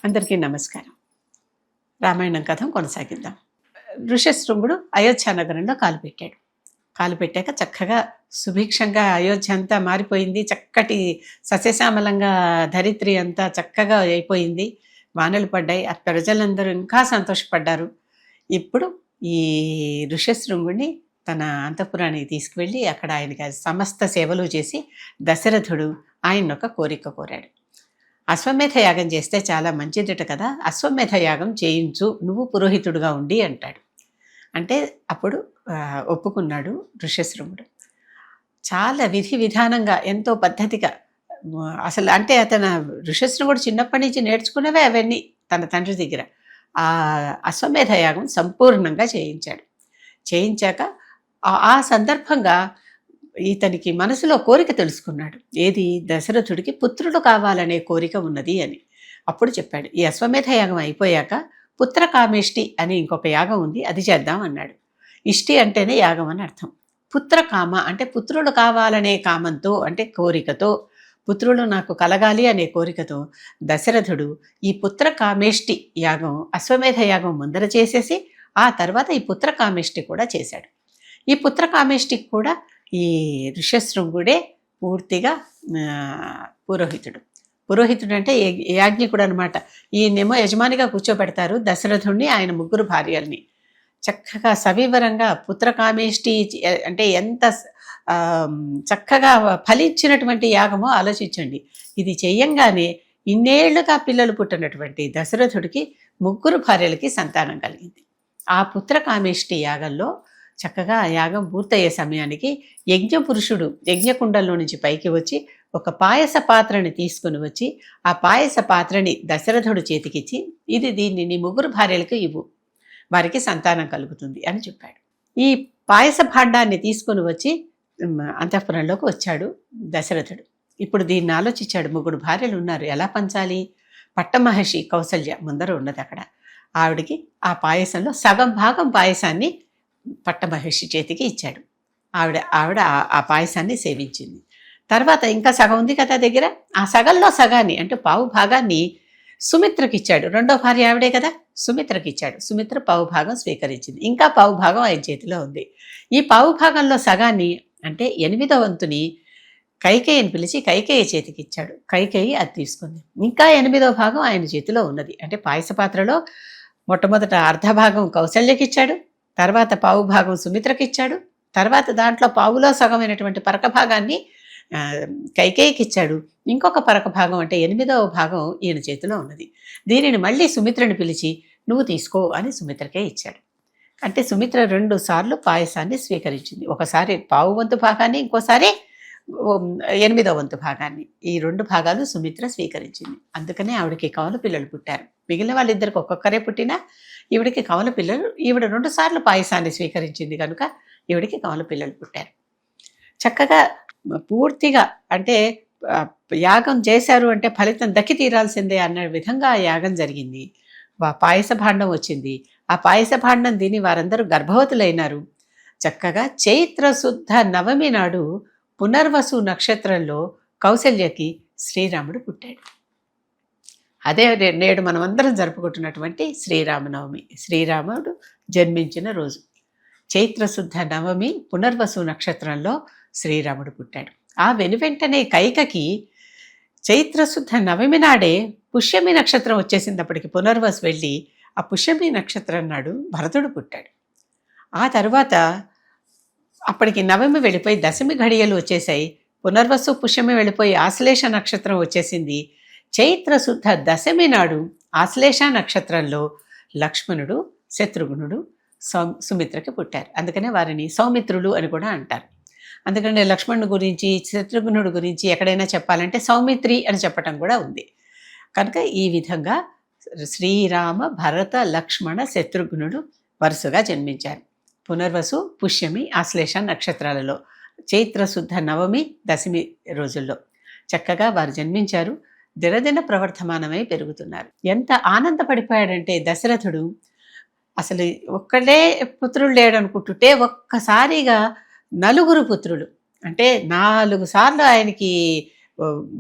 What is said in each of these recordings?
అందరికీ నమస్కారం. రామాయణం కథ కొనసాగిద్దాం. ఋష్యశృంగుడు అయోధ్య నగరంలో కాలుపెట్టాడు. కాలుపెట్టాక చక్కగా సుభిక్షంగా అయోధ్య అంతా మారిపోయింది. చక్కటి సస్యశ్యామలంగా ధరిత్రి అంతా చక్కగా అయిపోయింది. వానలు పడ్డాయి. ఆ ప్రజలందరూ ఇంకా సంతోషపడ్డారు. ఇప్పుడు ఈ ఋష్యశృంగుడిని తన అంతఃపురానికి తీసుకువెళ్ళి అక్కడ ఆయనకి సమస్త సేవలు చేసి దశరథుడు ఆయన ఒక కోరిక కోరాడు. అశ్వమేధ యాగం చేస్తే చాలా మంచిదిట కదా, అశ్వమేధ యాగం చేయించు, నువ్వు పురోహితుడుగా ఉండి అంటాడు. అంటే అప్పుడు ఒప్పుకున్నాడు ఋష్యశృంగుడు. చాలా విధి విధానంగా ఎంతో పద్ధతిగా అసలు అంటే అతను ఋష్యశృంగుడు చిన్నప్పటి నుంచి నేర్చుకున్నవే అవన్నీ తన తండ్రి దగ్గర. ఆ అశ్వమేధ యాగం సంపూర్ణంగా చేయించాడు. చేయించాక ఆ సందర్భంగా ఇతనికి మనసులో కోరిక తెలుసుకున్నాడు. ఏది? దశరథుడికి పుత్రుడు కావాలనే కోరిక ఉన్నది అని. అప్పుడు చెప్పాడు, ఈ అశ్వమేధ యాగం అయిపోయాక పుత్రకామేష్టి అని ఇంకొక యాగం ఉంది, అది చేద్దాం అన్నాడు. ఇష్టి అంటేనే యాగం అని అర్థం. పుత్రకామ అంటే పుత్రుడు కావాలనే కామంతో, అంటే కోరికతో, పుత్రుడు నాకు కలగాలి అనే కోరికతో దశరథుడు ఈ పుత్రకామేష్టి యాగం, అశ్వమేధ యాగం ముందర చేసేసి ఆ తర్వాత ఈ పుత్రకామేష్టి కూడా చేశాడు. ఈ పుత్రకామేష్టికి కూడా ఈ ఋష్యశృంగుడే పూర్తిగా పురోహితుడు. పురోహితుడు అంటే యాజ్ఞికుడు అనమాట. ఈయనేమో యజమానిగా కూర్చోబెడతారు దశరథుడిని, ఆయన ముగ్గురు భార్యల్ని. చక్కగా సవివరంగా పుత్రకామేష్టి అంటే ఎంత చక్కగా ఫలించినటువంటి యాగమో ఆలోచించండి. ఇది చెయ్యంగానే ఇన్నేళ్లుగా పిల్లలు పుట్టినటువంటి దశరథుడికి ముగ్గురు భార్యలకి సంతానం కలిగింది. ఆ పుత్రకామేష్టి యాగంలో చక్కగా ఆ యాగం పూర్తయ్యే సమయానికి యజ్ఞపురుషుడు యజ్ఞకుండంలో నుంచి పైకి వచ్చి ఒక పాయస పాత్రని తీసుకుని వచ్చి ఆ పాయస పాత్రని దశరథుడు చేతికిచ్చి, దీన్ని నీ ముగ్గురు భార్యలకు ఇవ్వు, వారికి సంతానం కలుగుతుంది అని చెప్పాడు. ఈ పాయస భాండాన్ని తీసుకుని వచ్చి అంతఃపురంలోకి వచ్చాడు దశరథుడు. ఇప్పుడు దీన్ని ఆలోచించాడు. ముగ్గురు భార్యలు ఉన్నారు, ఎలా పంచాలి? పట్టమహర్షి కౌసల్య ముందర ఉన్నది అక్కడ. ఆవిడికి ఆ పాయసంలో సగం భాగం పాయసాన్ని పట్టమహర్షి చేతికి ఇచ్చాడు. ఆవిడ ఆ పాయసాన్ని సేవించింది. తర్వాత ఇంకా సగం ఉంది కదా దగ్గర, ఆ సగంలో సగాన్ని అంటే పావు భాగాన్ని సుమిత్రకి ఇచ్చాడు. రెండో భార్య ఆవిడే కదా, సుమిత్రకి ఇచ్చాడు. సుమిత్ర పావు భాగం స్వీకరించింది. ఇంకా పావు భాగం ఆయన చేతిలో ఉంది. ఈ పావు భాగంలో సగాన్ని అంటే 8వ వంతుని కైకేయిని పిలిచి కైకేయి చేతికి ఇచ్చాడు. కైకేయి అది తీసుకుంది. ఇంకా 8వ భాగం ఆయన చేతిలో ఉన్నది. అంటే పాయస పాత్రలో మొట్టమొదట అర్ధభాగం కౌసల్యకి ఇచ్చాడు, తర్వాత పావు భాగం సుమిత్రకి ఇచ్చాడు, తర్వాత దాంట్లో పావులో సగమైనటువంటి పరక భాగాన్ని కైకేయికి ఇచ్చాడు. ఇంకొక పరక భాగం అంటే 8వ భాగం ఈయన చేతిలో ఉన్నది. దీనిని మళ్ళీ సుమిత్రని పిలిచి నువ్వు తీసుకో అని సుమిత్రకే ఇచ్చాడు. అంటే సుమిత్ర 2 సార్లు పాయసాన్ని స్వీకరించింది. ఒకసారి పావు వంతు భాగాన్ని, ఇంకోసారి 8వ వంతు భాగాన్ని. ఈ 2 భాగాలు సుమిత్ర స్వీకరించింది. అందుకనే ఆవిడకి కవల పిల్లలు పుట్టారు. మిగిలిన వాళ్ళిద్దరికి ఒక్కొక్కరే పుట్టినా ఈవిడికి కవల పిల్లలు, ఈవిడ 2 సార్లు పాయసాన్ని స్వీకరించింది కనుక ఈవిడికి కవల పిల్లలు పుట్టారు. చక్కగా పూర్తిగా అంటే యాగం చేశారు అంటే ఫలితం దక్కి తీరాల్సిందే అన్న విధంగా ఆ యాగం జరిగింది. పాయస భాండం వచ్చింది. ఆ పాయస భాండం తిని వారందరూ గర్భవతులైనారు. చక్కగా చైత్ర శుద్ధ నవమి నాడు పునర్వసు నక్షత్రంలో కౌసల్యకి శ్రీరాముడు పుట్టాడు. అదే నేడు మనమందరం జరుపుకుంటున్నటువంటి శ్రీరామనవమి, శ్రీరాముడు జన్మించిన రోజు. చైత్రశుద్ధ నవమి పునర్వసు నక్షత్రంలో శ్రీరాముడు పుట్టాడు. ఆ వెనువెంటనే కైకకి చైత్రశుద్ధ నవమి నాడే పుష్యమి నక్షత్రం వచ్చేసినప్పటికీ పునర్వసు వెళ్ళి ఆ పుష్యమి నక్షత్రం నాడు భరతుడు పుట్టాడు. ఆ తర్వాత అప్పటికి నవమి వెళ్ళిపోయి దశమి ఘడియలు వచ్చేసాయి. పునర్వసు పుష్యమి వెళ్ళిపోయి ఆశ్లేష నక్షత్రం వచ్చేసింది. చైత్రశుద్ధ దశమి నాడు ఆశ్లేష నక్షత్రంలో లక్ష్మణుడు, శత్రుఘ్నుడు, సుమిత్రకి పుట్టారు. అందుకనే వారిని సౌమిత్రులు అని కూడా అంటారు. అందుకనే లక్ష్మణుడు గురించి, శత్రుఘ్నుడు గురించి ఎక్కడైనా చెప్పాలంటే సౌమిత్రి అని చెప్పటం కూడా ఉంది. కనుక ఈ విధంగా శ్రీరామ, భరత, లక్ష్మణ, శత్రుఘ్నుడు వరుసగా జన్మించారు. పునర్వసు, పుష్యమి, ఆశ్లేష నక్షత్రాలలో చైత్రశుద్ధ నవమి, దశమి రోజుల్లో చక్కగా వారు జన్మించారు. దినదిన ప్రవర్ధమానమై పెరుగుతున్నారు. ఎంత ఆనందపడిపోయాడంటే దశరథుడు, అసలు ఒక్కడే పుత్రుడు లేడనుకుంటుంటే ఒక్కసారిగా 4 పుత్రులు. అంటే 4 సార్లు ఆయనకి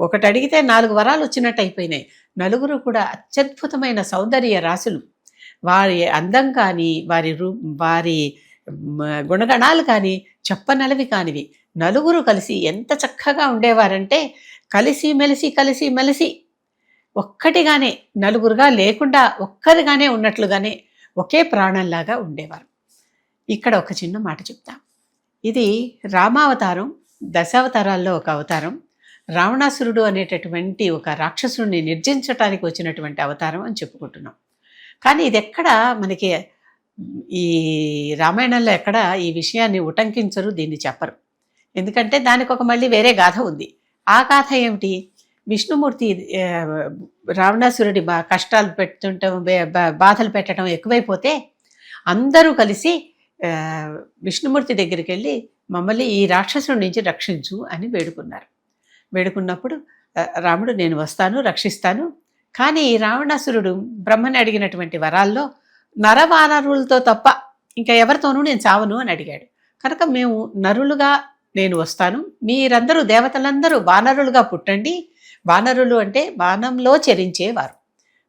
ఒకటి అడిగితే 4 వరాలు వచ్చినట్టు అయిపోయినాయి. నలుగురు కూడా అత్యద్భుతమైన సౌందర్య రాశులు. వారి అందం కానీ, వారి గుణగణాలు కానీ చెప్పనలవి కానివి. నలుగురు కలిసి ఎంత చక్కగా ఉండేవారంటే కలిసి ఒక్కటిగానే, నలుగురుగా లేకుండా ఒక్కరిగానే ఉన్నట్లుగానే ఒకే ప్రాణంలాగా ఉండేవారు. ఇక్కడ ఒక చిన్న మాట చెప్తా. ఇది రామావతారం, దశావతారాల్లో ఒక అవతారం. రావణాసురుడు అనేటటువంటి ఒక రాక్షసుడిని నిర్జించటానికి వచ్చినటువంటి అవతారం అని చెప్పుకుంటున్నాం. కానీ ఇది ఎక్కడ మనకి ఈ రామాయణంలో ఎక్కడ ఈ విషయాన్ని ఉటంకించరు, దీన్ని చెప్పరు. ఎందుకంటే దానికి ఒక మళ్ళీ వేరే గాథ ఉంది. ఆ గాథ ఏమిటి? విష్ణుమూర్తి రావణాసురుడి కష్టాలు పెట్టడం, బాధలు పెట్టడం ఎక్కువైపోతే అందరూ కలిసి విష్ణుమూర్తి దగ్గరికి వెళ్ళి మమ్మల్ని ఈ రాక్షసుడి నుంచి రక్షించు అని వేడుకున్నప్పుడు రాముడు నేను వస్తాను, రక్షిస్తాను. కానీ రావణాసురుడు బ్రహ్మని అడిగినటువంటి వరాల్లో నరవానరులతో తప్ప ఇంకా ఎవరితోనూ నేను చావను అని అడిగాడు. కనుక మేము నరులుగా నేను వస్తాను, మీరందరూ దేవతలందరూ వానరులుగా పుట్టండి. వానరులు అంటే వానంలో చరించేవారు.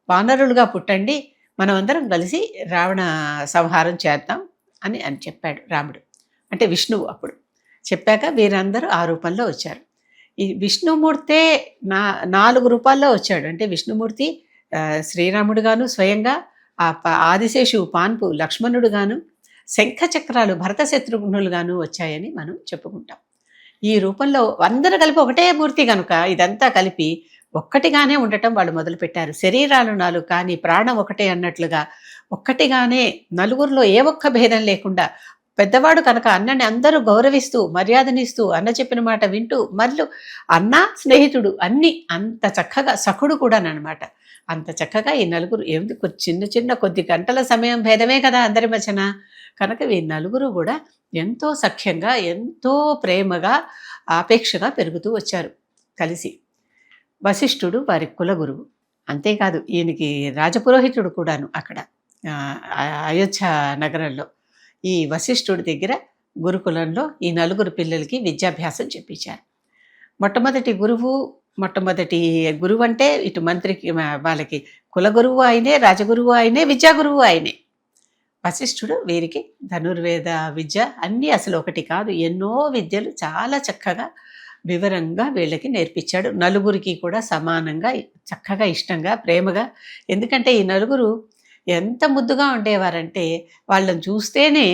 వానరులుగా పుట్టండి, మనమందరం కలిసి రావణ సంహారం చేద్దాం అని చెప్పాడు రాముడు. అంటే విష్ణువు అప్పుడు చెప్పాక వీరందరూ ఆ రూపంలో వచ్చారు. ఈ విష్ణుమూర్తే 4 రూపాల్లో వచ్చాడు. అంటే విష్ణుమూర్తి శ్రీరాముడుగాను, స్వయంగా ఆదిశేషువు పాన్పు లక్ష్మణుడుగాను, శంఖచక్రాలు భరత శత్రుఘ్నులుగాను వచ్చాయని మనం చెప్పుకుంటాం. ఈ రూపంలో అందరూ కలిపి ఒకటే మూర్తి కనుక ఇదంతా కలిపి ఒక్కటిగానే ఉండటం వాళ్ళు మొదలుపెట్టారు. శరీరాలు 4 కానీ ప్రాణం ఒకటే అన్నట్లుగా ఒక్కటిగానే నలుగురిలో ఏ ఒక్క భేదం లేకుండా, పెద్దవాడు కనుక అన్నని అందరూ గౌరవిస్తూ మర్యాదనిస్తూ అన్న చెప్పిన మాట వింటూ, మరియు అన్న స్నేహితుడు అన్ని అంత చక్కగా, సఖుడు కూడానమాట. అంత చక్కగా ఈ నలుగురు చిన్న కొద్ది గంటల సమయం భేదమే కదా అందరి మధ్యన. కనుక ఈ నలుగురు కూడా ఎంతో సఖ్యంగా, ఎంతో ప్రేమగా, ఆపేక్షగా పెరుగుతూ వచ్చారు కలిసి. వశిష్ఠుడు వారి కులగురువు. అంతేకాదు ఈయనకి రాజపురోహితుడు కూడాను అక్కడ అయోధ్య నగరంలో. ఈ వశిష్ఠుడి దగ్గర గురుకులంలో ఈ నలుగురు పిల్లలకి విద్యాభ్యాసం చెప్పించారు. మొట్టమొదటి గురువు అంటే ఇటు మంత్రికి వాళ్ళకి కులగురువు ఆయనే, రాజగురువు ఆయనే, విద్యాగురువు ఆయనే. వశిష్ఠుడు వీరికి ధనుర్వేద విద్య అన్నీ అసలు ఒకటి కాదు, ఎన్నో విద్యలు చాలా చక్కగా వివరంగా వీళ్ళకి నేర్పించాడు. నలుగురికి కూడా సమానంగా చక్కగా, ఇష్టంగా, ప్రేమగా. ఎందుకంటే ఈ నలుగురు ఎంత ముద్దుగా ఉండేవారంటే వాళ్ళని చూస్తేనే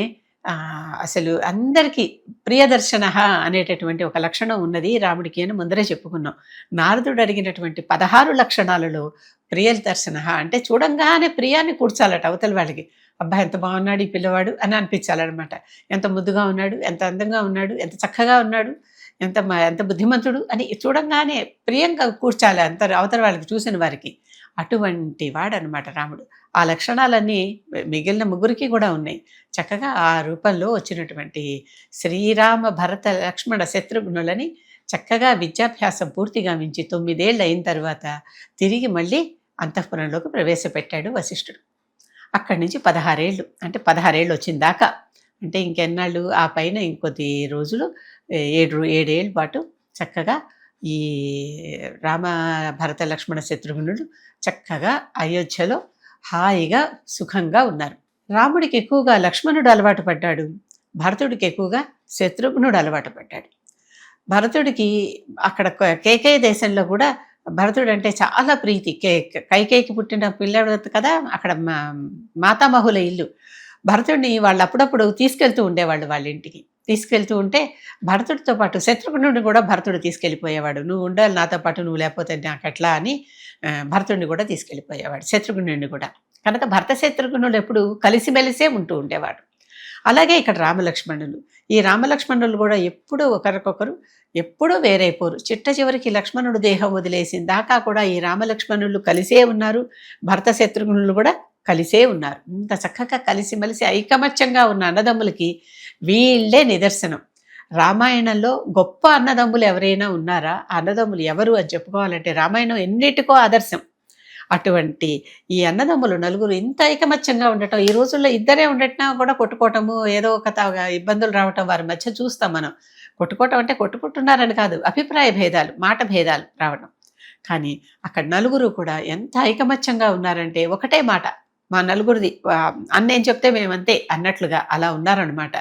అసలు అందరికీ ప్రియదర్శన అనేటటువంటి ఒక లక్షణం ఉన్నది రాముడికి అని ముందరే చెప్పుకున్నాం. నారదుడు అడిగినటువంటి 16 లక్షణాలలో ప్రియదర్శన అంటే చూడంగానే ప్రియాన్ని కూర్చాలట అవతల వాళ్ళకి. అబ్బా ఎంత బాగున్నాడు ఈ పిల్లవాడు అని అనిపించాలన్నమాట. ఎంత ముద్దుగా ఉన్నాడు, ఎంత అందంగా ఉన్నాడు, ఎంత చక్కగా ఉన్నాడు, ఎంత బుద్ధిమంతుడు అని చూడంగానే ప్రియంగా కూర్చాలి అవతల వాళ్ళకి, చూసిన వారికి. అటువంటి వాడనమాట రాముడు. ఆ లక్షణాలన్నీ మిగిలిన ముగ్గురికి కూడా ఉన్నాయి. చక్కగా ఆ రూపంలో వచ్చినటువంటి శ్రీరామ భరత లక్ష్మణ శత్రుఘ్నులని చక్కగా విద్యాభ్యాసం పూర్తి గావించి 9 ఏళ్ళు అయిన తర్వాత తిరిగి మళ్ళీ అంతఃపురంలోకి ప్రవేశపెట్టాడు వశిష్ఠుడు. అక్కడి నుంచి 16 ఏళ్ళు, అంటే 16 ఏళ్ళు వచ్చిన దాకా, అంటే ఇంకెన్నాళ్ళు ఆ పైన ఇంకొద్ది రోజులు 7 ఏళ్ళ పాటు చక్కగా ఈ రామ భరత లక్ష్మణ శత్రుఘ్నుడు చక్కగా అయోధ్యలో హాయిగా సుఖంగా ఉన్నారు. రాముడికి ఎక్కువగా లక్ష్మణుడు అలవాటు పడ్డాడు, భరతుడికి ఎక్కువగా శత్రుఘ్నుడు అలవాటు పడ్డాడు. భరతుడికి అక్కడ కేకయ దేశంలో కూడా భరతుడు అంటే చాలా ప్రీతి. కైకేయికి పుట్టిన పిల్లాడు కదా, అక్కడ మాతామహుల ఇల్లు. భరతుడిని వాళ్ళు అప్పుడప్పుడు తీసుకెళ్తూ ఉండేవాళ్ళు వాళ్ళ ఇంటికి. తీసుకెళ్తూ ఉంటే భరతుడితో పాటు శత్రుఘ్నుడిని కూడా భరతుడు తీసుకెళ్ళిపోయేవాడు. నువ్వు ఉండాలి నాతో పాటు, నువ్వు లేకపోతే నాకు ఎట్లా అని భరతుడిని కూడా తీసుకెళ్ళిపోయేవాడు, శత్రుఘ్నుడిని కూడా. కనుక భరత శత్రుఘ్నుడు ఎప్పుడు కలిసిమెలిసే ఉంటూ ఉండేవాడు. అలాగే ఇక్కడ రామలక్ష్మణులు, ఈ రామలక్ష్మణులు కూడా ఎప్పుడూ ఒకరికొకరు ఎప్పుడూ వేరైపోరు. చిట్ట చివరికి లక్ష్మణుడు దేహం వదిలేసిన దాకా కూడా ఈ రామలక్ష్మణులు కలిసే ఉన్నారు, భరత శత్రుఘ్నులు కూడా కలిసే ఉన్నారు. ఇంత చక్కగా కలిసిమెలిసి ఐకమత్యంగా ఉన్న అన్నదమ్ములకి వీళ్ళే నిదర్శనం. రామాయణంలో గొప్ప అన్నదమ్ములు ఎవరైనా ఉన్నారా? అన్నదమ్ములు ఎవరు అని చెప్పుకోవాలంటే రామాయణం ఎన్నిటికో ఆదర్శం. అటువంటి ఈ అన్నదమ్ములు నలుగురు ఇంత ఐకమత్యంగా ఉండటం, ఈ రోజుల్లో ఇద్దరే ఉండటం కూడా కొట్టుకోవటము, ఏదో ఒక ఇబ్బందులు రావటం వారి మధ్య చూస్తాం మనం. కొట్టుకోవటం అంటే కొట్టుకుంటున్నారని కాదు, అభిప్రాయ భేదాలు, మాట భేదాలు రావడం. కానీ అక్కడ నలుగురు కూడా ఎంత ఐకమత్యంగా ఉన్నారంటే ఒకటే మాట, మా నలుగురిది అన్నేం చెప్తే మేమంతే అన్నట్లుగా అలా ఉన్నారనమాట.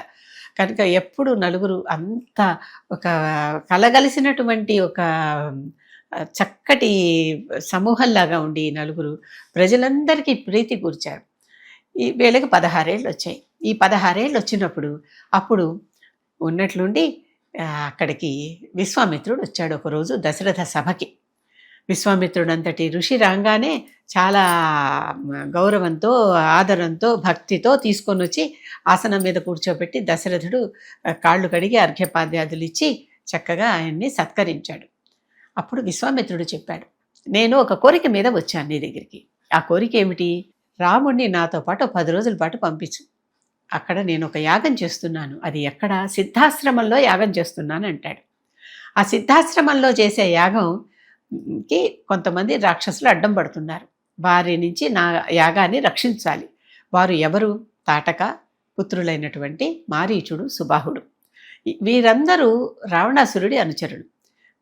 కనుక ఎప్పుడు నలుగురు అంత ఒక కలగలిసినటువంటి ఒక చక్కటి సమూహంలాగా ఉండి నలుగురు ప్రజలందరికీ ప్రీతి కూర్చారు. ఈ వీళ్ళకి 16 ఏళ్ళు వచ్చాయి. ఈ 16 ఏళ్ళు వచ్చినప్పుడు అప్పుడు ఉన్నట్లుండి అక్కడికి విశ్వామిత్రుడు వచ్చాడు ఒకరోజు దశరథ సభకి. విశ్వామిత్రుడు అంతటి ఋషి రాగానే చాలా గౌరవంతో, ఆదరంతో, భక్తితో తీసుకొని వచ్చి ఆసనం మీద కూర్చోబెట్టి దశరథుడు కాళ్ళు కడిగి అర్ఘ్యపాద్యాదులు ఇచ్చి చక్కగా ఆయన్ని సత్కరించాడు. అప్పుడు విశ్వామిత్రుడు చెప్పాడు, నేను ఒక కోరిక మీద వచ్చాను నీ దగ్గరికి. ఆ కోరిక ఏమిటి? రాముణ్ణి నాతో పాటు 10 రోజుల పాటు పంపించు. అక్కడ నేను ఒక యాగం చేస్తున్నాను. అది ఎక్కడ? సిద్ధాశ్రమంలో యాగం చేస్తున్నాను అంటాడు. ఆ సిద్ధాశ్రమంలో చేసే యాగంకి కొంతమంది రాక్షసులు అడ్డం పడుతున్నారు. వారి నుంచి నా యాగాన్ని రక్షించాలి. వారు ఎవరు? తాటక పుత్రులైనటువంటి మారీచుడు, సుబాహుడు. వీరందరూ రావణాసురుడి అనుచరులు.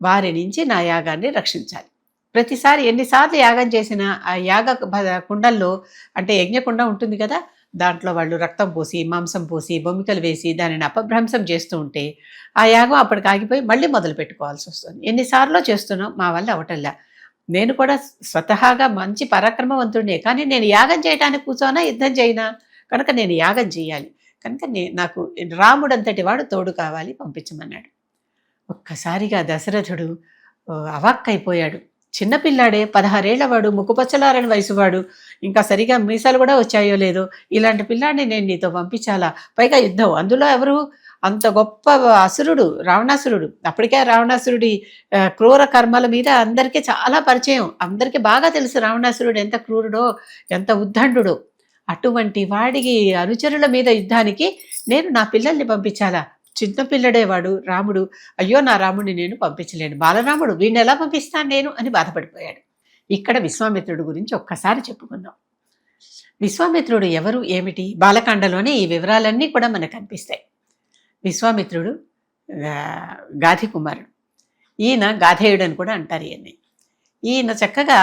వారి నుంచి నా యాగాన్ని రక్షించాలి. ప్రతిసారి ఎన్నిసార్లు యాగం చేసినా ఆ యాగ కుండల్లో, అంటే యజ్ఞకుండ ఉంటుంది కదా, దాంట్లో వాళ్ళు రక్తం పోసి, మాంసం పోసి, బొమ్మికలు వేసి దానిని అపభ్రంశం చేస్తూ ఉంటే ఆ యాగం అప్పటికి ఆగిపోయి మళ్ళీ మొదలు పెట్టుకోవాల్సి వస్తుంది. ఎన్నిసార్లు చేస్తున్నాం, మా వల్ల అవటల్లా. నేను కూడా స్వతహాగా మంచి పరాక్రమవంతుడినే, కానీ నేను యాగం చేయడానికి కూర్చోనా, యుద్ధం చేయనా? కనుక నేను యాగం చేయాలి. కనుక నాకు రాముడంతటి వాడు తోడు కావాలి, పంపించమన్నాడు. ఒక్కసారిగా దశరథుడు అవాక్కైపోయాడు. చిన్నపిల్లాడే, 16 ఏళ్ల వాడు, ముక్కుపచ్చలారని వయసువాడు, ఇంకా సరిగా మీసాలు కూడా వచ్చాయో లేదో, ఇలాంటి పిల్లాడిని నేను నీతో పంపించాలా? పైగా యుద్ధం, అందులో ఎవరు? అంత గొప్ప అసురుడు, రావణాసురుడు. అప్పటికే రావణాసురుడి క్రూర కర్మల మీద అందరికీ చాలా పరిచయం, అందరికీ బాగా తెలుసు రావణాసురుడు ఎంత క్రూరుడో, ఎంత ఉద్దండుడో. అటువంటి వాడికి అనుచరుల మీద యుద్ధానికి నేను నా పిల్లల్ని పంపించాలా? చిన్నపిల్లడే వాడు రాముడు. అయ్యో, నా రాముడిని నేను పంపించలేను, బాలరాముడు, వీడిని ఎలా పంపిస్తాను నేను అని బాధపడిపోయాడు. ఇక్కడ విశ్వామిత్రుడు గురించి ఒక్కసారి చెప్పుకుందాం. విశ్వామిత్రుడు ఎవరు, ఏమిటి? బాలకాండలోనే ఈ వివరాలన్నీ కూడా మనకు కనిపిస్తాయి. విశ్వామిత్రుడు గాధి కుమారుడు. ఈయన గాధేయుడు అని కూడా అంటారు. ఈయన చక్కగా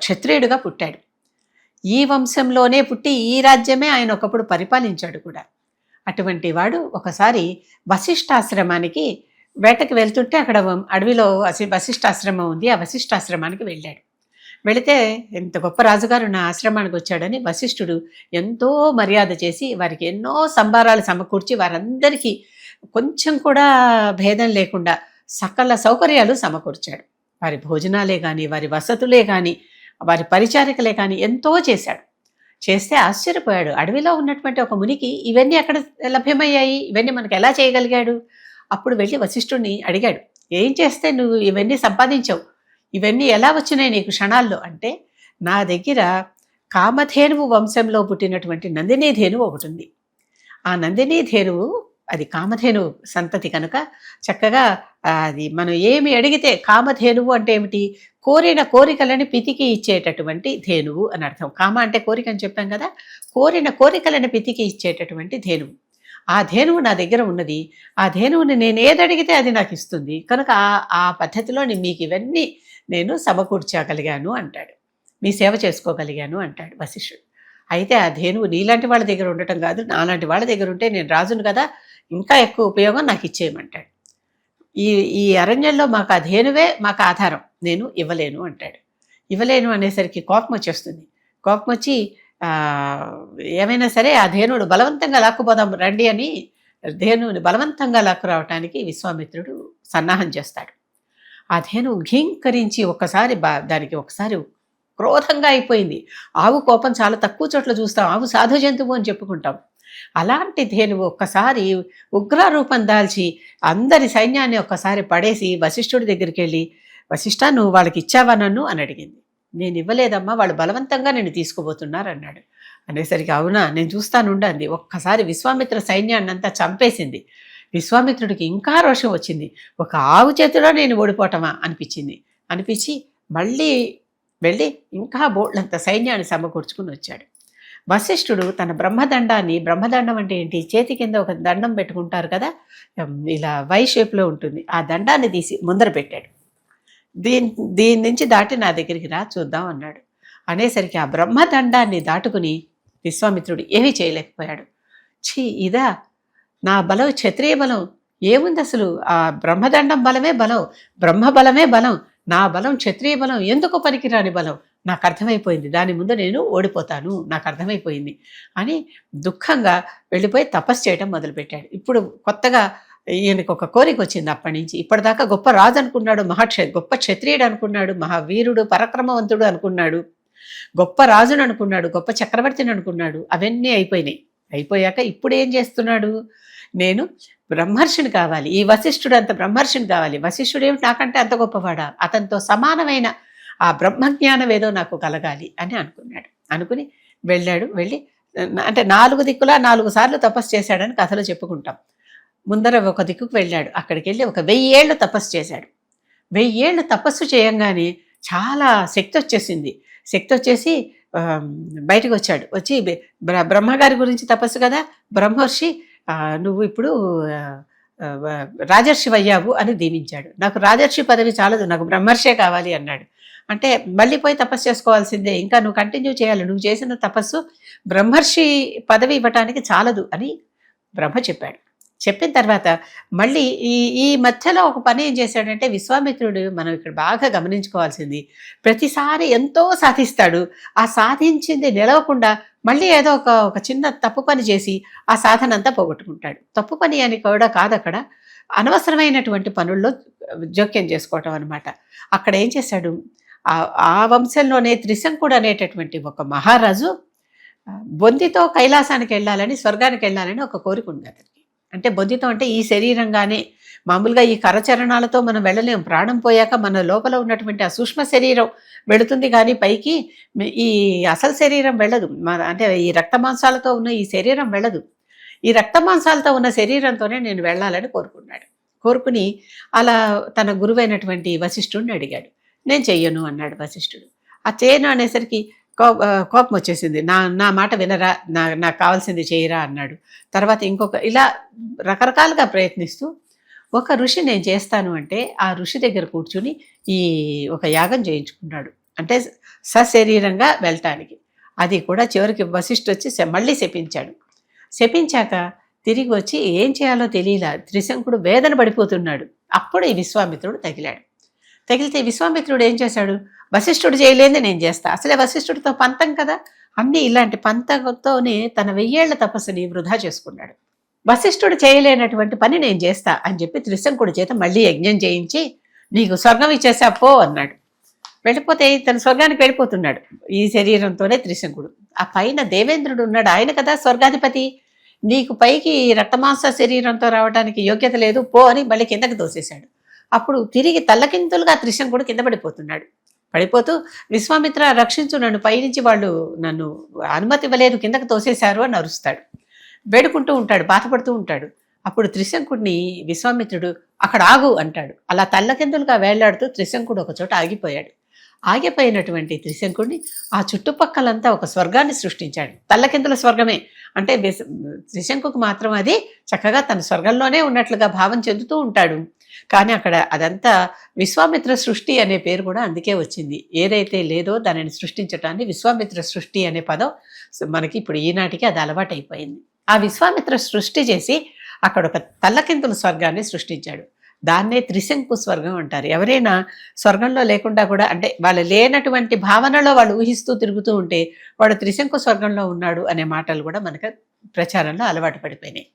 క్షత్రియుడుగా పుట్టాడు. ఈ వంశంలోనే పుట్టి ఈ రాజ్యమే ఆయన ఒకప్పుడు పరిపాలించాడు కూడా. అటువంటి వాడు ఒకసారి వశిష్ఠాశ్రమానికి వేటకి వెళ్తుంటే అక్కడ అడవిలో వశిష్ఠాశ్రమం ఉంది. ఆ వశిష్ఠాశ్రమానికి వెళ్ళాడు. వెళితే ఎంత గొప్ప రాజుగారు నా ఆశ్రమానికి వచ్చాడని వశిష్ఠుడు ఎంతో మర్యాద చేసి వారికి ఎన్నో సంభారాలు సమకూర్చి వారందరికీ కొంచెం కూడా భేదం లేకుండా సకల సౌకర్యాలు సమకూర్చాడు. వారి భోజనాలే కానీ, వారి వసతులే కానీ, వారి పరిచారికలే కానీ ఎంతో చేశాడు. చేస్తే ఆశ్చర్యపోయాడు. అడవిలో ఉన్నటువంటి ఒక మునికి ఇవన్నీ ఎక్కడ లభ్యమయ్యాయి, ఇవన్నీ మనకు ఎలా చేయగలిగాడు? అప్పుడు వెళ్ళి వశిష్ఠుడిని అడిగాడు, ఏం చేస్తే నువ్వు ఇవన్నీ సంపాదించావు, ఇవన్నీ ఎలా వచ్చినాయి నీకు క్షణాల్లో? అంటే నా దగ్గర కామధేనువు వంశంలో పుట్టినటువంటి నందినీధేనువు ఒకటి ఉంది. ఆ నందినీధేనువు అది కామధేనువు సంతతి కనుక చక్కగా అది మనం ఏమి అడిగితే, కామధేనువు అంటే ఏమిటి? కోరిన కోరికలని పితికి ఇచ్చేటటువంటి ధేనువు అని అర్థం. కామ అంటే కోరిక అని చెప్పాం కదా, కోరిన కోరికలని పితికి ఇచ్చేటటువంటి ధేనువు. ఆ ధేనువు నా దగ్గర ఉన్నది. ఆ ధేనువుని నేను ఏదడిగితే అది నాకు ఇస్తుంది. కనుక ఆ పద్ధతిలో మీకు ఇవన్నీ నేను సమకూర్చగలిగాను అంటాడు. మీ సేవ చేసుకోగలిగాను అంటాడు వశిష్ఠుడు. అయితే ఆ ధేనువు నీలాంటి వాళ్ళ దగ్గర ఉండటం కాదు, నాలాంటి వాళ్ళ దగ్గర ఉంటే నేను రాజును కదా, ఇంకా ఎక్కువ ఉపయోగం నాకు ఇచ్చేయమంటాడు. ఈ అరణ్యంలో మాకు ఆ ధేనువే మాకు ఆధారం, నేను ఇవ్వలేను అంటాడు. ఇవ్వలేను అనేసరికి కోపం వచ్చేస్తుంది. కోపం వచ్చి ఏమైనా సరే ఆ ధేనువును బలవంతంగా లాక్కుపోదాం రండి అని ధేనువుని బలవంతంగా లాక్కురావటానికి విశ్వామిత్రుడు సన్నాహం చేస్తాడు. ఆ ధేనువు ఘీంకరించి దానికి ఒకసారి క్రోధంగా అయిపోయింది. ఆవు కోపం చాలా తక్కువ చోట్ల చూస్తాం, ఆవు సాధు జంతువు అని చెప్పుకుంటాం. అలాంటి ధేనువు ఒక్కసారి ఉగ్రరూపం దాల్చి అందరి సైన్యాన్ని ఒక్కసారి పడేసి వశిష్ఠుడి దగ్గరికి వెళ్ళి, వశిష్ఠ నువ్వు వాళ్ళకి ఇచ్చావా నన్ను అని అడిగింది. నేను ఇవ్వలేదమ్మా, వాళ్ళు బలవంతంగా నేను తీసుకుపోతున్నారు అన్నాడు. అనేసరికి అవునా, నేను చూస్తానుండి అంది. ఒక్కసారి విశ్వామిత్ర సైన్యాన్ని అంతా చంపేసింది. విశ్వామిత్రుడికి ఇంకా రోషం వచ్చింది. ఒక ఆవు చేతిలో నేను ఓడిపోవటమా అనిపించి మళ్ళీ వెళ్ళి ఇంకా బోళ్ళంత సైన్యాన్ని సమకూర్చుకుని వచ్చాడు. వశిష్ఠుడు తన బ్రహ్మదండాన్ని, బ్రహ్మదండం అంటే ఏంటి, చేతి కింద ఒక దండం పెట్టుకుంటారు కదా, ఇలా వై షేప్లో ఉంటుంది, ఆ దండాన్ని తీసి ముందర పెట్టాడు. దీని దీని నుంచి దాటి నా దగ్గరికి రా చూద్దాం అన్నాడు. అనేసరికి ఆ బ్రహ్మదండాన్ని దాటుకుని విశ్వామిత్రుడు ఏమీ చేయలేకపోయాడు. ఇదా నా బలం, క్షత్రియ బలం ఏముంది అసలు, ఆ బ్రహ్మదండం బలమే బలం, బ్రహ్మ బలమే బలం, నా బలం క్షత్రియ బలం ఎందుకు పనికిరాని బలం, నాకు అర్థమైపోయింది, దాని ముందు నేను ఓడిపోతాను, నాకు అర్థమైపోయింది అని దుఃఖంగా వెళ్ళిపోయి తపస్సు చేయడం మొదలుపెట్టాడు. ఇప్పుడు కొత్తగా ఈయనకు ఒక కోరిక వచ్చింది. అప్పటి నుంచి ఇప్పటిదాకా గొప్ప రాజు అనుకున్నాడు, గొప్ప క్షత్రియుడు అనుకున్నాడు, మహావీరుడు పరాక్రమవంతుడు అనుకున్నాడు, గొప్ప రాజును అనుకున్నాడు, గొప్ప చక్రవర్తిని అనుకున్నాడు. అవన్నీ అయిపోయినాయి. అయిపోయాక ఇప్పుడు ఏం చేస్తున్నాడు, నేను బ్రహ్మర్షిని కావాలి, ఈ వశిష్ఠుడు అంత బ్రహ్మర్షిని కావాలి, వశిష్ఠుడు ఏమిటి నాకంటే అంత గొప్పవాడా, అతనితో సమానమైన ఆ బ్రహ్మజ్ఞానం ఏదో నాకు కలగాలి అని అనుకున్నాడు. అనుకుని వెళ్ళి అంటే 4 దిక్కులా 4 సార్లు తపస్సు చేశాడని కథలో చెప్పుకుంటాం. ముందర ఒక దిక్కుకు వెళ్ళాడు, అక్కడికి వెళ్ళి ఒక 1000 ఏళ్ళు తపస్సు చేశాడు. 1000 ఏళ్ళు తపస్సు చేయంగానే చాలా శక్తి వచ్చేసింది. శక్తి వచ్చేసి బయటకు వచ్చాడు. వచ్చి బ్రహ్మగారి గురించి తపస్సు కదా, బ్రహ్మర్షి నువ్వు ఇప్పుడు రాజర్షి అయ్యావు అని దీవించాడు. నాకు రాజర్షి పదవి చాలదు, నాకు బ్రహ్మర్షే కావాలి అన్నాడు. అంటే మళ్ళీ పోయి తపస్సు చేసుకోవాల్సిందే, ఇంకా నువ్వు కంటిన్యూ చేయాలి, నువ్వు చేసిన తపస్సు బ్రహ్మర్షి పదవి ఇవ్వటానికి చాలదు అని బ్రహ్మ చెప్పాడు. చెప్పిన తర్వాత మళ్ళీ ఈ మధ్యలో ఒక పని ఏం చేశాడంటే, విశ్వామిత్రుడు మనం ఇక్కడ బాగా గమనించుకోవాల్సింది, ప్రతిసారి ఎంతో సాధిస్తాడు, ఆ సాధించింది నిలవకుండా మళ్ళీ ఏదో ఒక చిన్న తప్పు పని చేసి ఆ సాధన అంతా పోగొట్టుకుంటాడు. తప్పు పని అని కూడా కాదు, అక్కడ అనవసరమైనటువంటి పనుల్లో జోక్యం చేసుకోవటం అనమాట. అక్కడ ఏం చేశాడు, ఆ వంశంలోనే త్రిశంకుడు అనేటటువంటి ఒక మహారాజు బొందితో కైలాసానికి వెళ్ళాలని, స్వర్గానికి వెళ్ళాలని ఒక కోరిక ఉంది అతనికి. అంటే బొందితో అంటే ఈ శరీరంగానే, మామూలుగా ఈ కరచరణాలతో మనం వెళ్ళలేం, ప్రాణం పోయాక మన లోపల ఉన్నటువంటి ఆ సూక్ష్మ శరీరం వెళుతుంది కానీ పైకి ఈ అసలు శరీరం వెళ్ళదు. అంటే ఈ రక్తమాంసాలతో ఉన్న ఈ శరీరం వెళ్ళదు. ఈ రక్తమాంసాలతో ఉన్న శరీరంతోనే నేను వెళ్ళాలని కోరుకున్నాడు. కోరుకుని అలా తన గురువైనటువంటి వశిష్ఠుడిని అడిగాడు. నేను చెయ్యను అన్నాడు వశిష్ఠుడు. ఆ చేయను అనేసరికి కోపం వచ్చేసింది. నా మాట వినరా, నాకు కావాల్సింది చేయరా అన్నాడు. తర్వాత ఇంకొక ఇలా రకరకాలుగా ప్రయత్నిస్తూ ఒక ఋషి నేను చేస్తాను అంటే ఆ ఋషి దగ్గర కూర్చుని ఒక యాగం చేయించుకున్నాడు. అంటే సశరీరంగా వెళ్ళటానికి. అది కూడా చివరికి వశిష్ఠుడు వచ్చి మళ్ళీ శపించాడు. శపించాక తిరిగి వచ్చి ఏం చేయాలో తెలియలా, త్రిశంకుడు వేదన పడిపోతున్నాడు. అప్పుడు ఈ విశ్వామిత్రుడు తగిలితే విశ్వామిత్రుడు ఏం చేశాడు, వశిష్ఠుడు చేయలేదే నేను చేస్తా, అసలే వశిష్ఠుడితో పంతం కదా, అన్నీ ఇలాంటి పంతంతోనే తన 1000 ఏళ్ల తపస్సుని వృధా చేసుకున్నాడు. వశిష్ఠుడు చేయలేనటువంటి పని నేను చేస్తా అని చెప్పి త్రిశంకుడి చేత మళ్ళీ యజ్ఞం చేయించి నీకు స్వర్గం ఇచ్చేసా పో అన్నాడు. వెళ్ళిపోతే తన స్వర్గానికి వెళ్ళిపోతున్నాడు ఈ శరీరంతోనే త్రిశంకుడు. ఆ పైన దేవేంద్రుడు ఉన్నాడు, ఆయన కదా స్వర్గాధిపతి, నీకు పైకి రక్తమాంస శరీరంతో రావడానికి యోగ్యత లేదు పో అని మళ్ళీ కిందకి తోసేశాడు. అప్పుడు తిరిగి తల్లకింతులుగా త్రిశంకుడు కింద పడిపోతున్నాడు. పడిపోతూ విశ్వామిత్ర రక్షించు, నన్ను పైనుంచి వాళ్ళు నన్ను అనుమతి ఇవ్వలేదు, కిందకు తోసేశారు అని అరుస్తాడు. వేడుకుంటూ ఉంటాడు, బాధపడుతూ ఉంటాడు. అప్పుడు త్రిశంకుడిని విశ్వామిత్రుడు అక్కడ ఆగు అంటాడు. అలా తల్లకిందులుగా వేళ్లాడుతూ త్రిశంకుడు ఒక చోట ఆగిపోయాడు. ఆగిపోయినటువంటి త్రిశంకుడిని ఆ చుట్టుపక్కలంతా ఒక స్వర్గాన్ని సృష్టించాడు. తల్లకిందుల స్వర్గమే అంటే త్రిశంకుకు మాత్రం అది చక్కగా తన స్వర్గంలోనే ఉన్నట్లుగా భావం చెందుతూ ఉంటాడు. కానీ అక్కడ అదంతా విశ్వామిత్ర సృష్టి అనే పేరు కూడా అందుకే వచ్చింది. ఏదైతే లేదో దానిని సృష్టించటాన్ని విశ్వామిత్ర సృష్టి అనే పదం మనకి ఇప్పుడు ఈనాటికి అది అలవాటైపోయింది. ఆ విశ్వామిత్ర సృష్టి చేసి అక్కడ ఒక తల్లకిందుల స్వర్గాన్ని సృష్టించాడు. దాన్నే త్రిశంకు స్వర్గం అంటారు. ఎవరైనా స్వర్గంలో లేకుండా కూడా, అంటే వాళ్ళు లేనటువంటి భావనలో వాళ్ళు ఊహిస్తూ తిరుగుతూ ఉంటే వాడు త్రిశంకు స్వర్గంలో ఉన్నాడు అనే మాటలు కూడా మనకు ప్రచారంలో అలవాటు పడిపోయినాయి.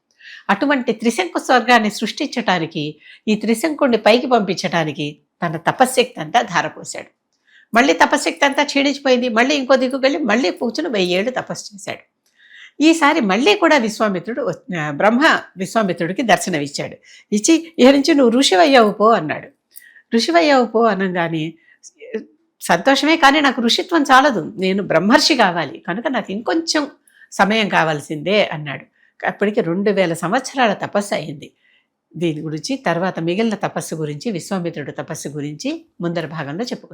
అటువంటి త్రిశంకు స్వర్గాన్ని సృష్టించటానికి, ఈ త్రిశంకుడిని పైకి పంపించడానికి తన తపశ్శక్తి అంతా ధారపోశాడు. మళ్ళీ తపశ్శక్తి అంతా క్షీణించిపోయింది. మళ్ళీ ఇంకో దిక్కుకు వెళ్ళి మళ్ళీ కూర్చుని 1000 ఏళ్ళు తపస్సు చేశాడు. ఈసారి మళ్ళీ కూడా బ్రహ్మ విశ్వామిత్రుడికి దర్శనమిచ్చాడు. ఇచ్చి ఇక నుంచి నువ్వు ఋషివయ్యావు పో అన్నాడు. ఋషివయ్యావు పో అనగానే సంతోషమే, కానీ నాకు ఋషిత్వం చాలదు, నేను బ్రహ్మర్షి కావాలి, కనుక నాకు ఇంకొంచెం సమయం కావాల్సిందే అన్నాడు. అప్పటికి 2000 సంవత్సరాల తపస్సు అయింది. దీని గురించి తర్వాత మిగిలిన తపస్సు గురించి, విశ్వామిత్రుడు తపస్సు గురించి ముందర భాగంలో చెప్పుకుందాం.